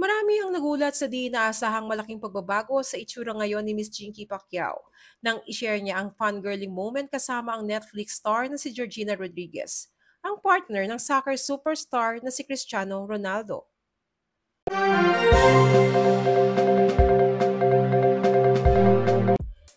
Marami ang nagulat sa di inaasahang malaking pagbabago sa itsura ngayon ni Miss Jinky Pacquiao nang ishare niya ang fangirling moment kasama ang Netflix star na si Georgina Rodriguez, ang partner ng soccer superstar na si Cristiano Ronaldo.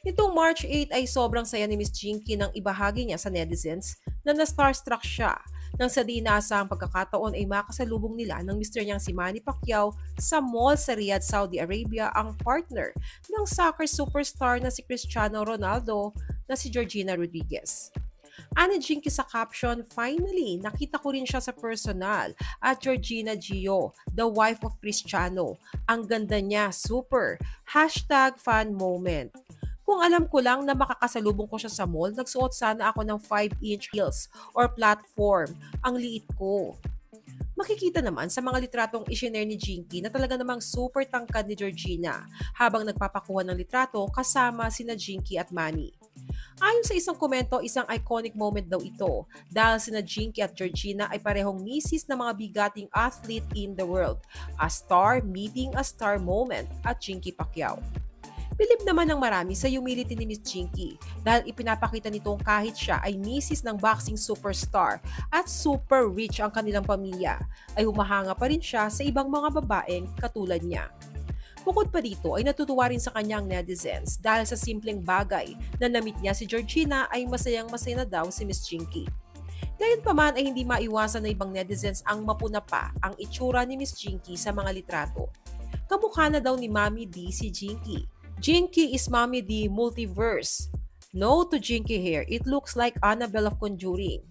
Nitong March 8 ay sobrang saya ni Miss Jinky nang ibahagi niya sa netizens na na-starstruck siya nang sa di inaasahang pagkakataon ay makasalubong nila ng mister niyang si Manny Pacquiao sa mall sa Riyadh, Saudi Arabia ang partner ng soccer superstar na si Cristiano Ronaldo na si Georgina Rodriguez. Ani Jinky sa caption, "Finally, nakita ko rin siya sa personal at Georgina Gio, the wife of Cristiano. Ang ganda niya, super. Hashtag fan moment. Kung alam ko lang na makakasalubong ko siya sa mall, nagsuot sana ako ng 5-inch heels or platform. Ang liit ko." Makikita naman sa mga litratong isinare ni Jinky na talaga namang super tangkad ni Georgina habang nagpapakuha ng litrato kasama sina Jinky at Manny. Ayon sa isang komento, isang iconic moment daw ito dahil sina Jinky at Georgina ay parehong misis ng mga bigating athlete in the world. A star meeting a star moment at Jinky Pacquiao. Bilib naman ng marami sa humility ni Miss Jinky dahil ipinapakita nitong kahit siya ay misis ng boxing superstar at super rich ang kanilang pamilya, ay humahanga pa rin siya sa ibang mga babaeng katulad niya. Bukod pa dito ay natutuwa rin sa kanyang netizens dahil sa simpleng bagay na namit niya si Georgina ay masayang masaya na daw si Miss Jinky. Gayunpaman ay hindi maiwasan na ibang netizens ang mapuna pa ang itsura ni Miss Jinky sa mga litrato. Kamukha na daw ni Mommy D si Jinky. Jinky is Mommy D multiverse. No to Jinky hair, it looks like Annabelle of Conjuring.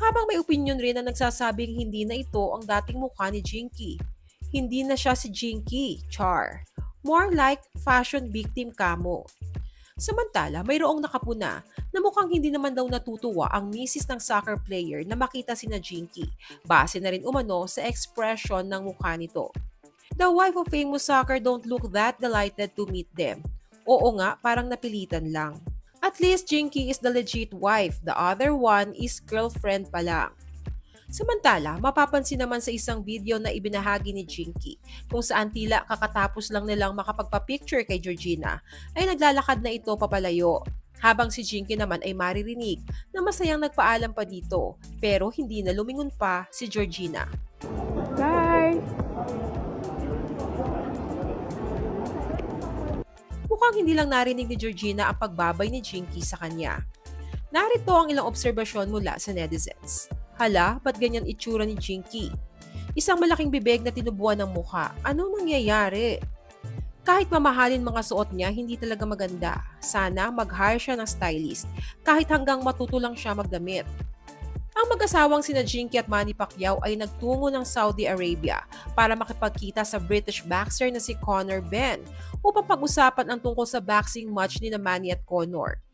Habang may opinion rin na nagsasabing hindi na ito ang dating mukha ni Jinky. Hindi na siya si Jinky, char. More like fashion victim kamo. Samantala, mayroong nakapuna na mukhang hindi naman daw natutuwa ang misis ng soccer player na makita sina Jinky, base na rin umano sa expression ng mukha nito. The wife of famous soccer don't look that delighted to meet them. Oo nga, parang napilitan lang. At least Jinky is the legit wife, the other one is girlfriend pa lang. Samantala, mapapansin naman sa isang video na ibinahagi ni Jinky kung saan tila kakatapos lang nilang makapagpa-picture kay Georgina ay naglalakad na ito papalayo. Habang si Jinky naman ay maririnig na masayang nagpaalam pa dito pero hindi na lumingon pa si Georgina. Bye! Mukhang hindi lang narinig ni Georgina ang pagbabay ni Jinky sa kanya. Narito ang ilang obserbasyon mula sa netizens. Hala, ba't ganyan itsura ni Jinky? Isang malaking bibig na tinubuan ng mukha. Ano nangyayari? Kahit mamahalin mga suot niya, hindi talaga maganda. Sana mag-hire siya ng stylist, kahit hanggang matuto lang siya magdamit. Ang mag-asawang sina Jinky at Manny Pacquiao ay nagtungo ng Saudi Arabia para makipagkita sa British boxer na si Conor Benn upang pag-usapan ang tungkol sa boxing match ni Manny at Conor.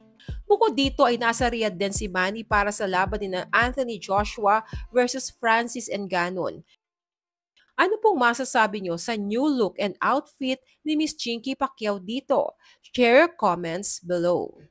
Bukod dito ay nasa Riyadh din si Manny para sa laban ni Anthony Joshua versus Francis Ngannou. Ano pong masasabi nyo sa new look and outfit ni Miss Jinky Pacquiao dito? Share your comments below.